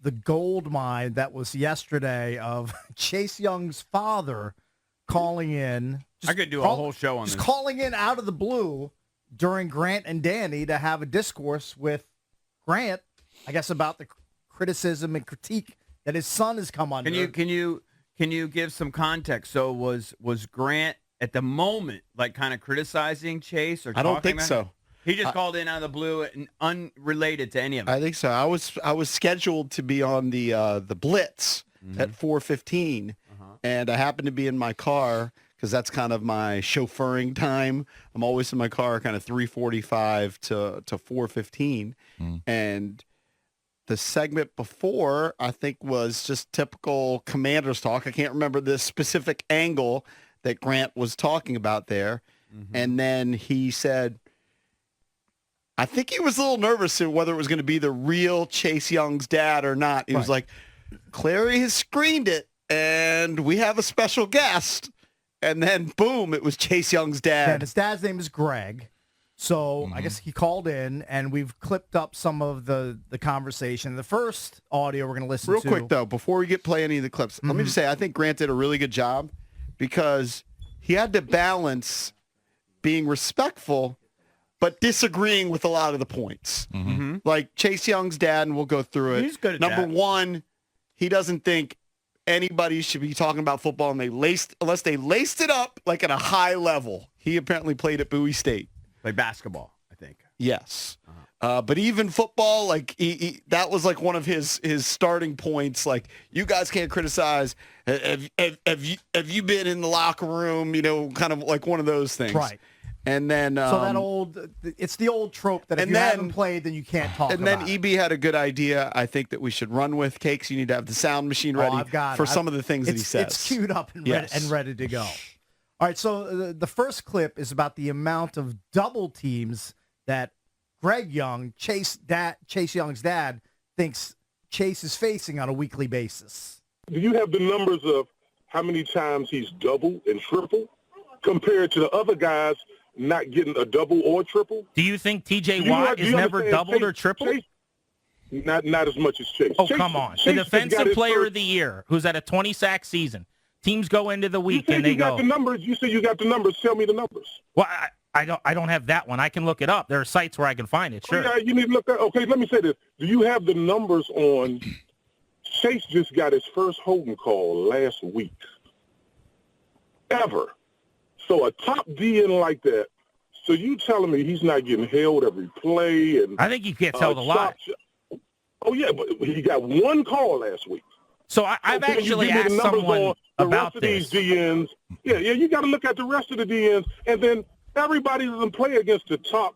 the gold mine that was yesterday of Chase Young's father calling in. I could do a whole show on this. Just calling in out of the blue during Grant and Danny to have a discourse with Grant, I guess, about the criticism and critique that his son has come under. Can you give some context? So was Grant at the moment like kind of criticizing Chase or I don't think so. He just called in out of the blue and unrelated to any of it. I think so. I was scheduled to be on the Blitz at 4:15, and I happened to be in my car because that's kind of my chauffeuring time. I'm always in my car, kind of 3:45 to 4:15, and the segment before I think was just typical Commanders talk. I can't remember the specific angle that Grant was talking about there, and then he said, I think he was a little nervous whether it was going to be the real Chase Young's dad or not. He was like, Clary has screened it, and we have a special guest. And then, boom, it was Chase Young's dad. Yeah, and his dad's name is Greg. So I guess he called in, and we've clipped up some of the conversation. The first audio we're going to listen to. Real quick, though, before we play any of the clips, let me just say I think Grant did a really good job because he had to balance being respectful but disagreeing with a lot of the points. Like Chase Young's dad, and we'll go through it. He's good at Number that. one, he doesn't think anybody should be talking about football unless they laced it up like at a high level. He apparently played at Bowie State. Like basketball, I think. Yes. But even football, like that was like one of his starting points. Like, you guys can't criticize. Have you been in the locker room? You know, kind of like one of those things. Right. And then so it's the old trope that if you haven't played, then you can't talk about it. And then EB had a good idea, I think, that we should run with. Cakes, you need to have the sound machine ready for some of the things that he says. It's queued up and ready to go. All right, so the first clip is about the amount of double teams that Greg Young, Chase Young's dad, thinks Chase is facing on a weekly basis. Do you have the numbers of how many times he's double and triple compared to the other guys not getting a double or triple? Do you think TJ Watt is never doubled or tripled? Chase, not as much as Chase. Oh, come on. The defensive player of the year who's at a 20-sack season. Teams go into the week and they go. You said you got the numbers. Tell me the numbers. Well, I don't have that one. I can look it up. There are sites where I can find it. Sure. Yeah, you need to look at. Okay, let me say this. Do you have the numbers on? Chase just got his first holding call last week. Ever. So a top DN like that. So you telling me he's not getting held every play? And I think you can't tell the lie. Oh yeah, but he got one call last week. So I've actually asked someone about this. These DNs. Yeah, you got to look at the rest of the DNs, and then everybody doesn't play against the top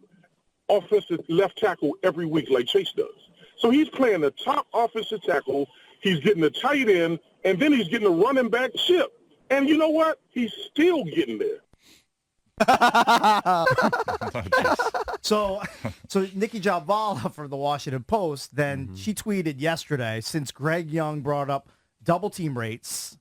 offensive left tackle every week like Chase does. So he's playing the top offensive tackle. He's getting the tight end, and then he's getting the running back chip. And you know what? He's still getting there. So Nikki Javala for the Washington Post, then she tweeted yesterday, since Greg Young brought up double team rates,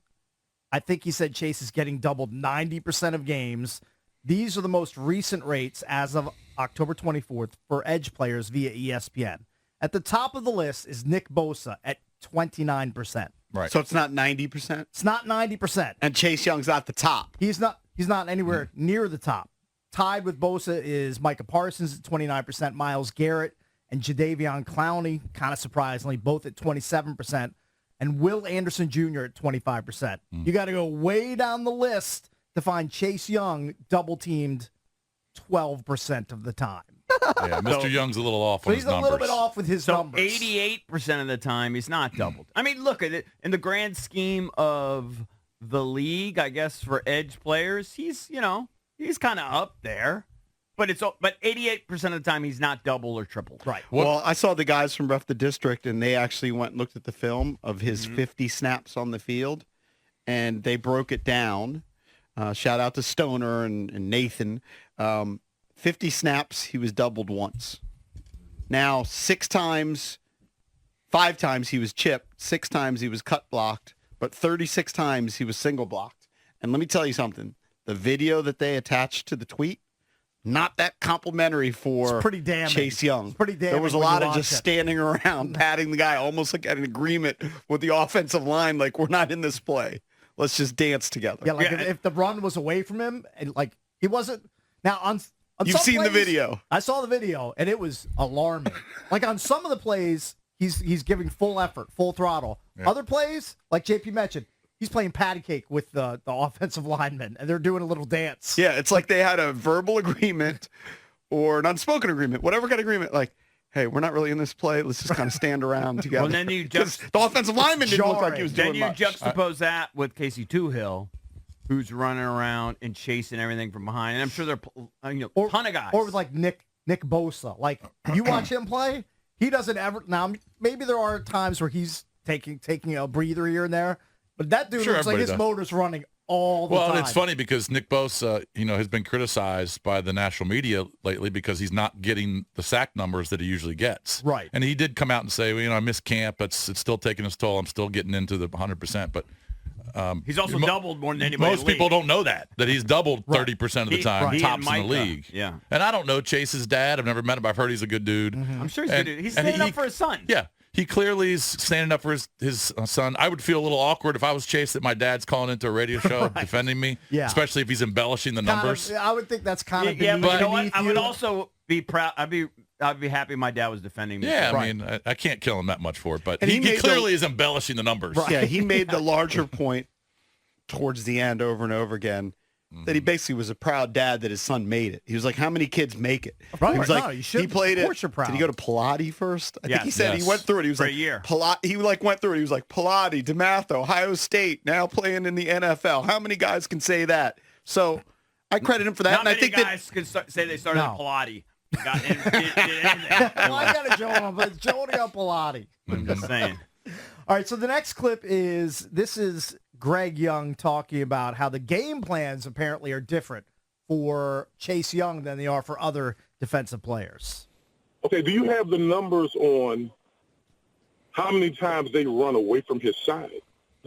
I think he said Chase is getting doubled 90% of games. These are the most recent rates as of October 24th for edge players via ESPN. At the top of the list is Nick Bosa at 29%. Right. So it's not 90%? It's not 90%. And Chase Young's not the top. He's not anywhere near the top. Tied with Bosa is Micah Parsons at 29%, Myles Garrett and Jadeveon Clowney, kind of surprisingly, both at 27%, and Will Anderson Jr. at 25%. You got to go way down the list to find Chase Young double-teamed 12% of the time. Yeah, Mr. Young's a little off on his numbers. He's a little bit off with his numbers. 88% of the time, he's not doubled. I mean, look at it. In the grand scheme of the league, I guess, for edge players, he's kind of up there. But 88% of the time, he's not double or triple. Right. Well, I saw the guys from Ref the District, and they actually went and looked at the film of his 50 snaps on the field, and they broke it down. Shout out to Stoner and Nathan. 50 snaps, he was doubled once. Now, 5 times he was chipped, 6 times he was cut blocked, but 36 times he was single blocked. And let me tell you something. The video that they attached to the tweet, not that complimentary for It's pretty damning. Chase Young. It's pretty damning There was a when lot you of just watch it. standing around, patting the guy, almost like at an agreement with the offensive line, like, we're not in this play. Let's just dance together. Yeah, like if the run was away from him, and like he wasn't. Now on You've some seen the plays, video. I saw the video, and it was alarming. Like on some of the plays, he's giving full effort, full throttle. Yeah. Other plays, like JP mentioned, he's playing patty cake with the offensive linemen, and they're doing a little dance. Yeah, it's like they had a verbal agreement or an unspoken agreement, whatever kind of agreement, like, hey, we're not really in this play. Let's just kind of stand around together. Well, then you 'Cause the offensive lineman didn't look like he was Then doing you much. juxtapose that with Casey Toohill, who's running around and chasing everything from behind. And I'm sure there are ton of guys. Or with like Nick Bosa. Like you watch him play, he doesn't ever. Now maybe there are times where he's taking a breather here and there, but that dude Sure, looks like everybody his does. motor's running all the Well, time. and it's funny because Nick Bosa, has been criticized by the national media lately because he's not getting the sack numbers that he usually gets. Right. And he did come out and say, well, I missed camp. It's still taking its toll. I'm still getting into the 100%. But he's also doubled more than anybody. most people don't know that he's doubled 30% of the time, He tops and in the Micah. league. Yeah. And I don't know Chase's dad. I've never met him. I've heard he's a good dude. I'm sure he's And- good. He's and standing he- up for his son. Yeah. He clearly is standing up for his son. I would feel a little awkward if I was Chase that my dad's calling into a radio show defending me, Yeah. especially if he's embellishing the numbers. I would think that's kind of Yeah, but you know what? beneath I would you. also be proud. I'd be happy my dad was defending me. Yeah, Right. I mean, I can't kill him that much for it, but And he he made clearly is embellishing the numbers. Yeah, he made the larger point towards the end over and over again that he basically was a proud dad that his son made it. He was like, how many kids make it? Right. He was No, like, you should. he played Of it. course you're proud. Did he go to Pilates first? I think he Yes. said Yes. he went through it. He was For a like, year. He went through it. He was like, Pilates, DeMatha, Ohio State, now playing in the NFL. How many guys can say that? So I credit him for that. Not and I many think guys can say they started No. at Pilates. Did anything. Well, I got to Joe on, but Joe got Pilati. I'm just saying. All right, so the next clip is Greg Young talking about how the game plans apparently are different for Chase Young than they are for other defensive players. Okay, do you have the numbers on how many times they run away from his side?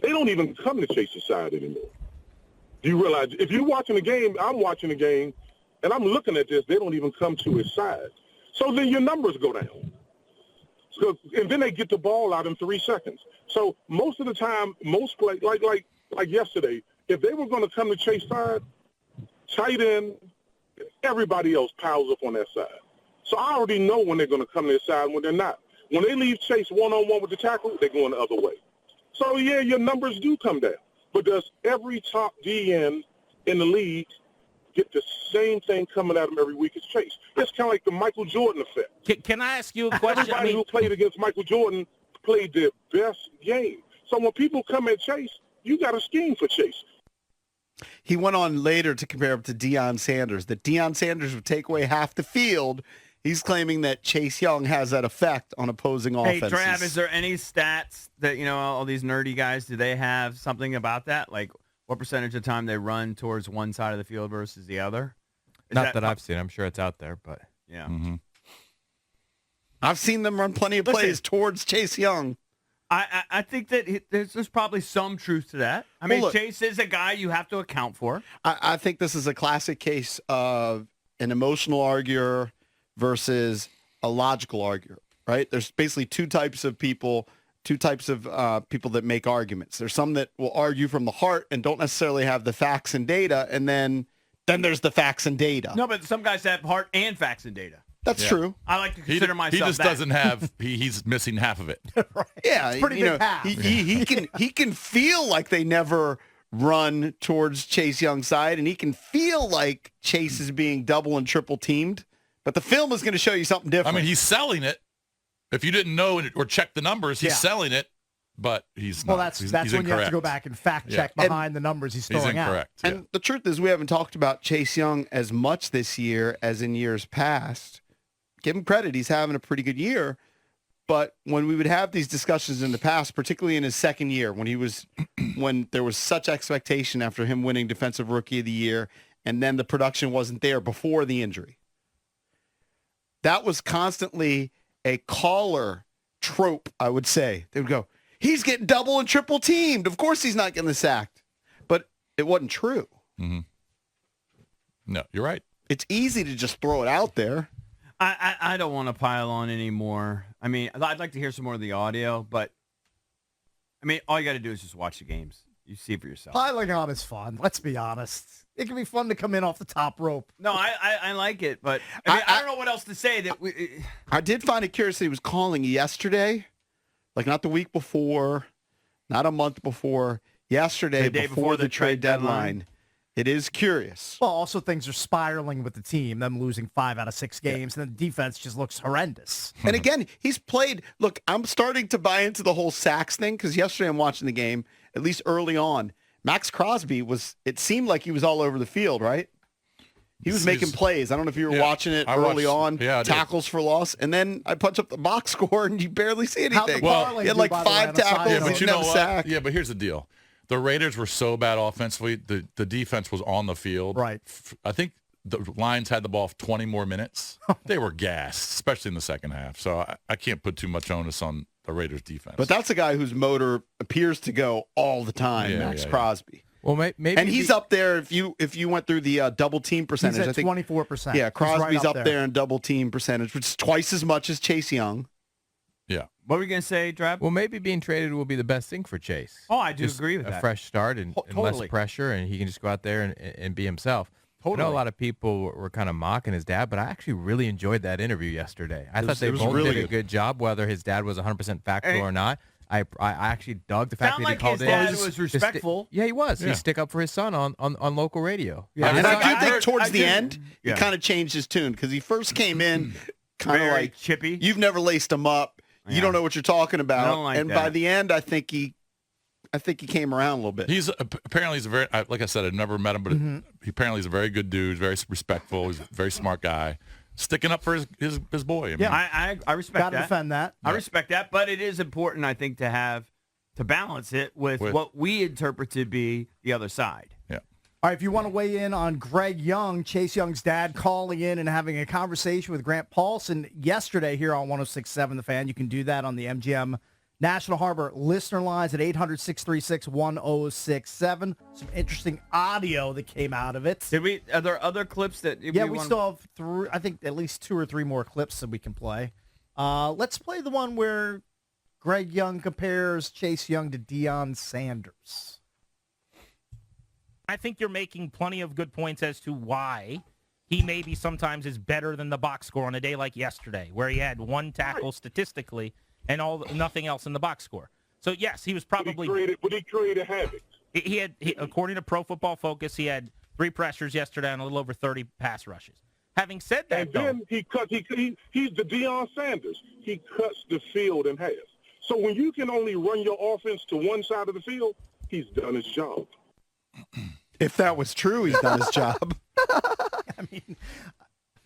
They don't even come to Chase's side anymore. Do you realize if you're watching the game, I'm watching the game, and I'm looking at this, they don't even come to his side. So then your numbers go down. So, and then they get the ball out in 3 seconds. So most of the time, most play, like yesterday, if they were going to come to Chase side, tight end, everybody else piles up on that side. So I already know when they're going to come to their side and when they're not. When they leave Chase one-on-one with the tackle, they're going the other way. So, yeah, your numbers do come down. But does every top DN in the league get the same thing coming at them every week as Chase? It's kind of like the Michael Jordan effect. Can I ask you a question? Everybody who played against Michael Jordan played their best game. So when people come at Chase, you got a scheme for Chase. he went on later to compare him to Deion Sanders, that Deion Sanders would take away half the field. He's claiming that Chase Young has that effect on opposing Hey, offenses. Trav, is there any stats that, all these nerdy guys, do they have something about that? Like what percentage of the time they run towards one side of the field versus the other? Not that I've seen. I'm sure it's out there, but Yeah. Mm-hmm. I've seen them run plenty of plays towards Chase Young. I think that there's probably some truth to that. I mean, look, Chase is a guy you have to account for. I think this is a classic case of an emotional arguer versus a logical arguer, right? There's basically two types of people that make arguments. There's some that will argue from the heart and don't necessarily have the facts and data, and then there's the facts and data. No, but some guys have heart and facts and data. That's true. I like to consider myself He just that. doesn't have. He's missing half of it. Yeah, pretty big half. he can feel like they never run towards Chase Young's side, and he can feel like Chase is being double and triple teamed. But the film is going to show you something different. I mean, he's selling it. If you didn't know or check the numbers, he's selling it, but he's Well, not. that's he's when you have to incorrect. go back and fact check And behind the numbers he's He's throwing out. incorrect. And yeah. the truth is, we haven't talked about Chase Young as much this year as in years past. Give him credit. He's having a pretty good year. But when we would have these discussions in the past, particularly in his second year, when there was such expectation after him winning Defensive Rookie of the Year, and then the production wasn't there before the injury, that was constantly a caller trope, I would say. They would go, he's getting double and triple teamed. Of course he's not getting sacked. But it wasn't true. No, you're right. it's easy to just throw it out there. I don't want to pile on anymore. I mean, I'd like to hear some more of the audio, but I mean, all you got to do is just watch the games. You see for yourself. Piling on is fun. Let's be honest. It can be fun to come in off the top rope. No, I like it, but I don't know what else to say. I did find it curious that he was calling yesterday, like not the week before, not a month before, yesterday, The day before the trade deadline. It is curious. Well, also things are spiraling with the team, them losing 5 out of 6 games, and the defense just looks horrendous. And again, he's played. Look, I'm starting to buy into the whole sacks thing because yesterday I'm watching the game, at least early on. Max Crosby it seemed like he was all over the field, right? He was making plays. I don't know if you were watching it early on. Yeah, tackles for loss. And then I punch up the box score and you barely see anything. Well, he had like 5 tackles. Yeah, but you know what? Sack. Yeah, but here's the deal. The Raiders were so bad offensively. The defense was on the field. Right. I think the Lions had the ball for 20 more minutes. They were gassed, especially in the second half. So I can't put too much onus on the Raiders defense. But that's a guy whose motor appears to go all the time, Max Crosby. Well, maybe and he's up there if you went through the double team percentage. He's at I think 24%. Yeah, Crosby's right up there in double team percentage, which is twice as much as Chase Young. Yeah. What were you going to say, Drab? Well, maybe being traded will be the best thing for Chase. Oh, I do Just agree with a that. fresh start and less Totally. pressure, and he can just go out there and be himself. I know Totally. a lot of people were kind of mocking his dad, but I actually really enjoyed that interview yesterday. I thought they it was both really did a good job, whether his dad was 100% factual or not. I actually dug the fact Sound that he like called his in. dad was respectful. Yeah, he was. Yeah. He stick up for his son on local radio. Yeah, And I do think heard- towards I the did- end, Yeah. he kind of changed his tune because he first came in kind of Very like chippy. You've never laced him up. Yeah. You don't know what you're talking about. I don't like and that. by the end, I think he came around a little bit. He's apparently he's a very like I said, I've never met him, but he apparently he's a very good dude, very respectful. He's a very smart guy, sticking up for his boy. I mean, Yeah. I respect Got to that. defend that. I respect that, but it is important, I think, to balance it with what we interpret to be the other side. yeah. All right, if you want to weigh in on Greg Young, Chase Young's dad, calling in and having a conversation with Grant Paulson yesterday here on 106.7 The Fan, you can do that on the MGM National Harbor listener lines at 800-636-1067. Some interesting audio that came out of it. Are there other clips that? Yeah, we still have I think at least 2 or 3 more clips that we can play. Let's play the one where Greg Young compares Chase Young to Deion Sanders. I think you're making plenty of good points as to why he maybe sometimes is better than the box score on a day like yesterday, where he had 1 tackle statistically and nothing else in the box score. So yes, he was probably. But he created havoc. He had, according to Pro Football Focus, he had 3 pressures yesterday and a little over 30 pass rushes. Having said that, And then he's the Deion Sanders. He cuts the field in half. So when you can only run your offense to one side of the field, he's done his job. If that was true, he's done his job. I mean,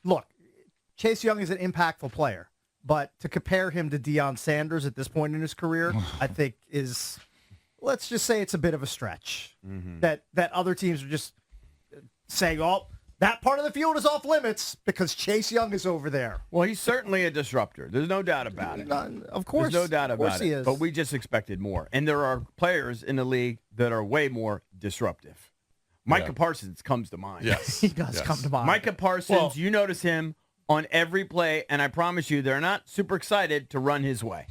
look, Chase Young is an impactful player, but to compare him to Deion Sanders at this point in his career, I think is, let's just say it's a bit of a stretch. That other teams are just saying, oh, that part of the field is off limits because Chase Young is over there. Well, he's certainly a disruptor. There's no doubt about it. Of course. There's no doubt of course about he it. is. But we just expected more. And there are players in the league that are way more disruptive. Micah Parsons comes to mind. Yes. He does come to mind. Micah Parsons, you notice him on every play, and I promise you they're not super excited to run his way.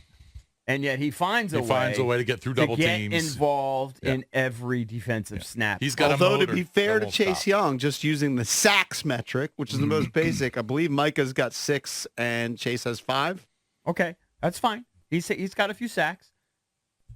And yet he finds a way to get through double get teams. involved in every defensive snap. He's got Although, a motor to be fair that to won't Chase stop. Young, just using the sacks metric, which is the most basic, I believe Micah's got 6 and Chase has 5. Okay, that's fine. He's got a few sacks.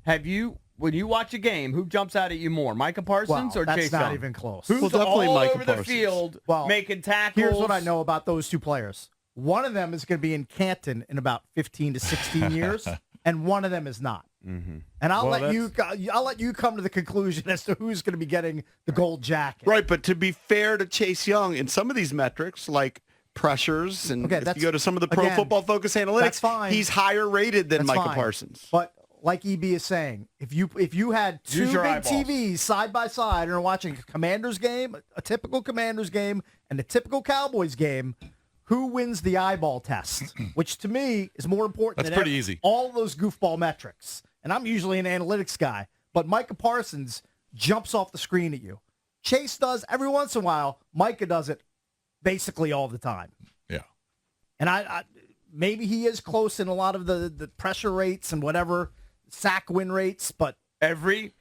Have you, when you watch a game, who jumps out at you more, Micah Parsons or that's Chase not Young? even close. Who's Well, definitely all Micah over the Parsons. field Well, making tackles? Here's what I know about those 2 players. One of them is going to be in Canton in about 15 to 16 years, and one of them is not. And I'll let you come to the conclusion as to who's going to be getting the gold jacket. Right, but to be fair to Chase Young, in some of these metrics, like pressures, and if you go to some of the Pro again, Football Focus analytics, that's fine. he's higher rated than That's Micah fine. Parsons. But like EB is saying, if you had 2 Use big your eyeballs. TVs side by side and are watching a Commanders game, a typical Commanders game, and a typical Cowboys game, who wins the eyeball test? Which to me is more important That's than pretty easy. all those goofball metrics. And I'm usually an analytics guy, but Micah Parsons jumps off the screen at you. Chase does every once in a while. Micah does it basically all the time. Yeah. And I maybe he is close in a lot of the pressure rates and whatever sack win rates, but Every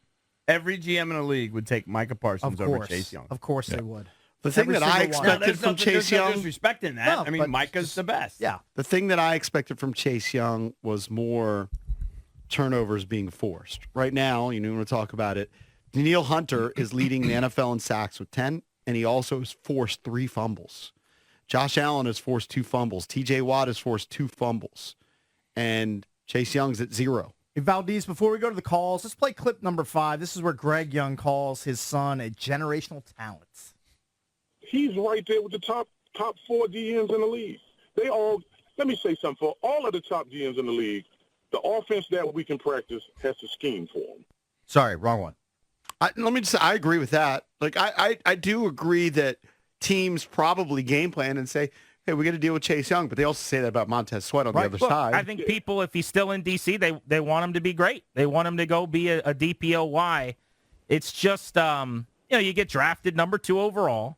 GM in the league would take Micah Parsons of over course, Chase Young. of course they would. The thing Every that I single one. expected from Chase there's no Young, disrespect in that. No, I mean, but Micah's the best. Yeah. the thing that I expected from Chase Young was more turnovers being forced. Right now, you know, when we talk about it, Daniil Hunter is leading the NFL in sacks with 10, and he also has forced 3 fumbles. Josh Allen has forced 2 fumbles. TJ Watt has forced 2 fumbles. And Chase Young's at 0. Hey, Valdez, before we go to the calls, let's play clip number 5. This is where Greg Young calls his son a generational talent. He's right there with the top 4 DMs in the league. They all, let me say something, for all of the top DMs in the league, the offense that we can practice has a scheme for them. Sorry, wrong one. Let me just say, I agree with that. Like, I do agree that teams probably game plan and say, hey, we got to deal with Chase Young, but they also say that about Montez Sweat on the other Look, side. I think people, if he's still in D.C., they want him to be great. They want him to go be a DPOY. It's just, you get drafted number 2 overall,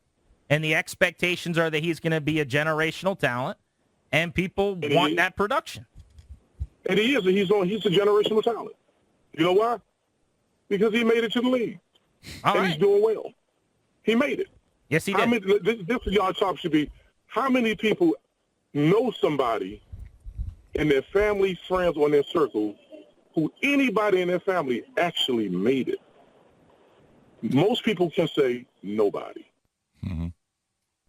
and the expectations are that he's going to be a generational talent, and people want that production. And he is. He's a generational talent. You know why? Because he made it to the league. All and right. he's doing well. He made it. Yes, he How did. many, this is y'all top should be, how many people know somebody in their family, friends, or in their circle who anybody in their family actually made it? Most people can say nobody. Mm-hmm.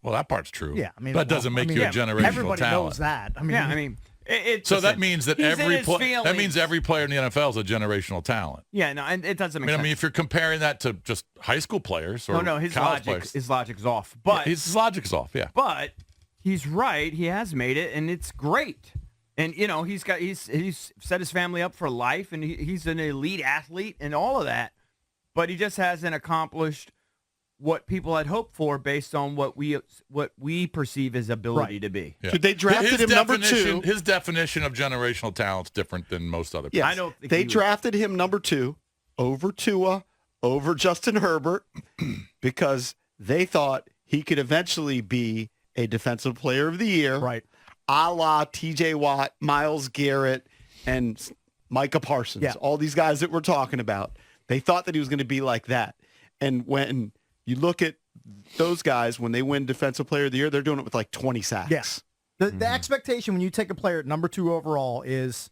Well, that part's true. Yeah, I mean, that doesn't make you a generational everybody talent. knows that. I mean, Yeah, I mean, So that means that he's in his that means feelings. every player in the NFL is a generational talent. Yeah, no, and it doesn't make sense. I mean, if you're comparing that to just high school players or no, his college players, logic's off. But his logic's off. Yeah. But he's right. He has made it, and it's great. And he's set his family up for life, and he's an elite athlete and all of that. But he just hasn't accomplished what people had hoped for based on what we perceive his ability to be. Yeah. Dude, they drafted him number 2. His definition of generational talent is different than most other people. Yes. I don't think they drafted him number 2 over Tua, over Justin Herbert, because they thought he could eventually be a defensive player of the year, right? A la TJ Watt, Myles Garrett, and Micah Parsons. Yeah. All these guys that we're talking about. They thought that he was going to be like that. And when you look at those guys, when they win Defensive Player of the Year, they're doing it with like 20 sacks. Yes. The expectation when you take a player at number 2 overall is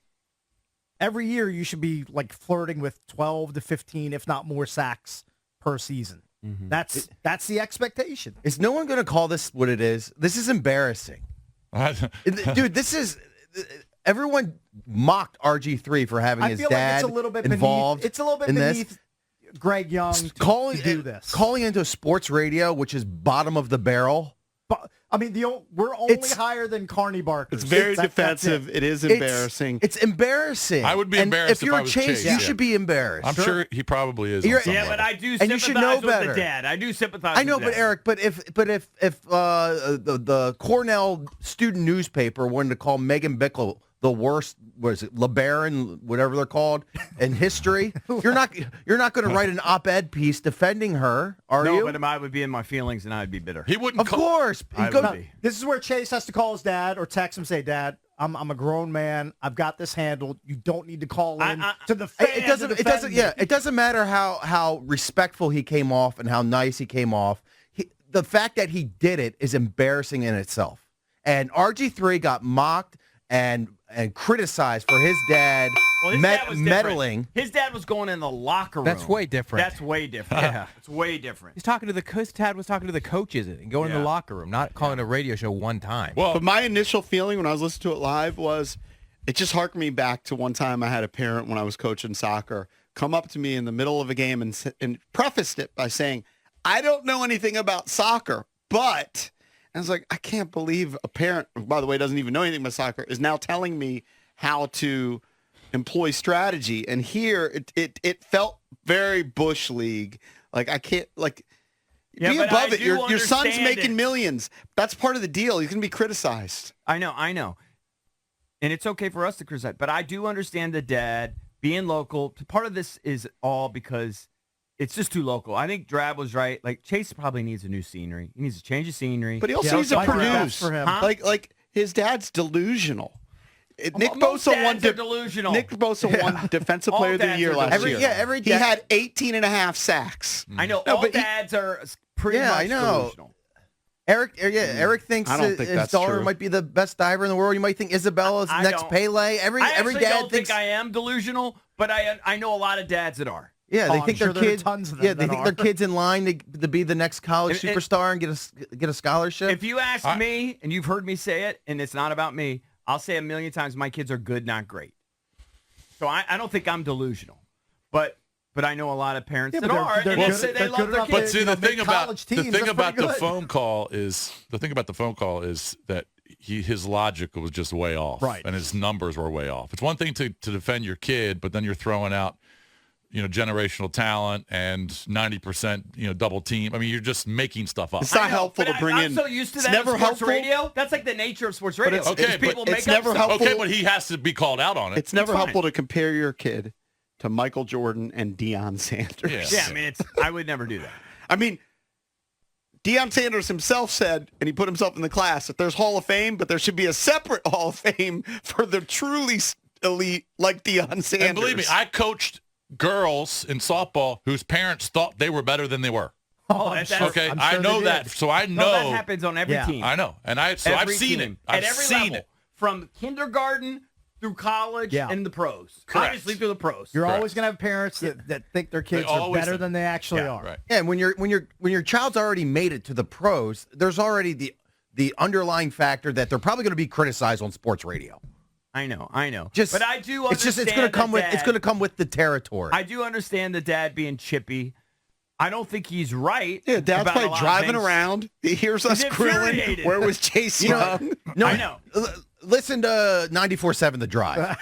every year you should be like flirting with 12 to 15, if not more sacks per season. Mm-hmm. That's the expectation. Is no one going to call this what it is? This is embarrassing. Dude, this is... Everyone mocked RG3 for having I his feel dad like it's a little bit involved beneath. It's a little bit in beneath this. Greg Young to do this. Calling into sports radio, which is bottom of the barrel. But, I mean, we're only It's- higher than Carney Barker. It's very That's defensive. It is embarrassing. It's embarrassing. I would be And embarrassed if you're if I was Chase. Chase, You yeah. should be embarrassed. I'm sure he probably is. on You're- some Yeah, level. but I do And sympathize you should know with better. the dad. I do sympathize I know, with but the dad. Eric, if the Cornell student newspaper wanted to call Megan Bickle the worst, what is it, LeBaron, whatever they're called, in history, you're not going to write an op-ed piece defending her, are no, you? but I would be in my feelings and I'd be bitter. He wouldn't. Of course. I Go- would be. This is where Chase has to call his dad or text him, say, "Dad, I'm a grown man. I've got this handled. You don't need to call in to the fans. It doesn't. Yeah, it doesn't matter how respectful he came off and how nice he came off. The fact that he did it is embarrassing in itself. And RG3 got mocked and criticized for his dad Well, his dad was different. meddling. His dad was going in the locker room. That's way different. That's way different. Yeah. It's way different. He's talking to his dad was talking to the coaches and going in Yeah. the locker room, not calling a radio show one time. Well, But my initial feeling when I was listening to it live was it just harkened me back to one time I had a parent when I was coaching soccer come up to me in the middle of a game and prefaced it by saying, I don't know anything about soccer, but... And I was like, I can't believe a parent, who, by the way, doesn't even know anything about soccer, is now telling me how to employ strategy. And here, it felt very Bush League. Like, I can't, like, Yeah, be but above I it. do Your son's understand making it. millions. That's part of the deal. He's going to be criticized. I know. And it's okay for us to criticize, but I do understand the dad being local. Part of this is all because it's just too local. I think Drab was right. Like Chase probably needs a new scenery. He needs to change the scenery. But he also Yeah, needs to I think that's produce. for him. Huh? Like his dad's delusional. Nick most Bosa won dads are delusional. Nick Bosa won Defensive All Player of the dads Year are last delusional. year. Every He dad- had 18 and a half sacks. I know No, all but he- dads are pretty Yeah, much I know. delusional. Eric thinks I don't think his that's daughter true. might be the best diver in the world. You might think Isabella's I next don't. Pele. Every I actually dad don't thinks. think I am delusional, but I know a lot of dads that are. Yeah, Oh, they I'm think sure their there are kids. tons of them Yeah, they that think are. their kids in line to be the next college And- superstar and get a scholarship. If you ask me, and you've heard me say it, and it's not about me, I'll say a million times my kids are good, not great. So I don't think I'm delusional, but I know a lot of parents Yeah, that but are, they're and they good- say they they're love good their enough kids. But see, you the know, thing make about college the teams, thing that's about pretty the good. phone call is that his logic was just way off, Right. and his numbers were way off. It's one thing to defend your kid, but then you're throwing out, generational talent and 90%, double team. I mean, you're just making stuff up. It's not I know, helpful but to bring I'm in. so used to It's that in never sports helpful. radio. That's like the nature of sports radio. it's- Okay, is people but make it's up never stuff. helpful. Okay, but he has to be called out on it. It's never It's fine. helpful to compare your kid to Michael Jordan and Deion Sanders. Yeah. Yeah, I mean, I would never do that. I mean, Deion Sanders himself said, and he put himself in the class, that there's Hall of Fame, but there should be a separate Hall of Fame for the truly elite like Deion Sanders. And believe me, I coached girls in softball whose parents thought they were better than they were. Oh, that's Okay, I'm I sure know they that. did. So I know. No, that happens on every Yeah. team. I know, and I've Every seen team. it. I've At every seen level, it. from kindergarten through college Yeah. and the pros. Correct. Obviously through the pros. You're Correct. always going to have parents that think their kids are always better think- than they actually Yeah, are. Right. Yeah, and when your child's already made it to the pros, there's already the underlying factor that they're probably going to be criticized on sports radio. I know. Just but I do it's understand going to come the with dad. it's going to come with the territory. I do understand the dad being chippy. I don't think he's right. Yeah, Dad's about a probably lot of driving things. around. He hears us He's grilling. infuriated. Where was Chase Young? no, I know. Listen to 94.7 The Drive.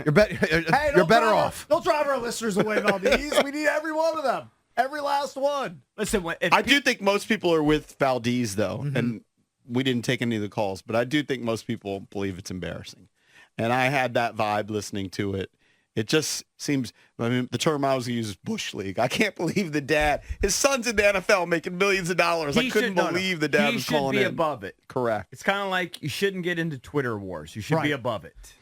You're Hey, you're better off. Don't drive our listeners away, Valdez. We need every one of them. Every last one. Listen, if I do think most people are with Valdez, though, and we didn't take any of the calls, but I do think most people believe it's embarrassing. And I had that vibe listening to it. It just seems, I mean, the term I was going to use is Bush League. I can't believe the dad, his son's in the NFL making millions of dollars. I couldn't believe the dad he was should calling be in. above it. Correct. It's kind of like you shouldn't get into Twitter wars. You should be Right. above it.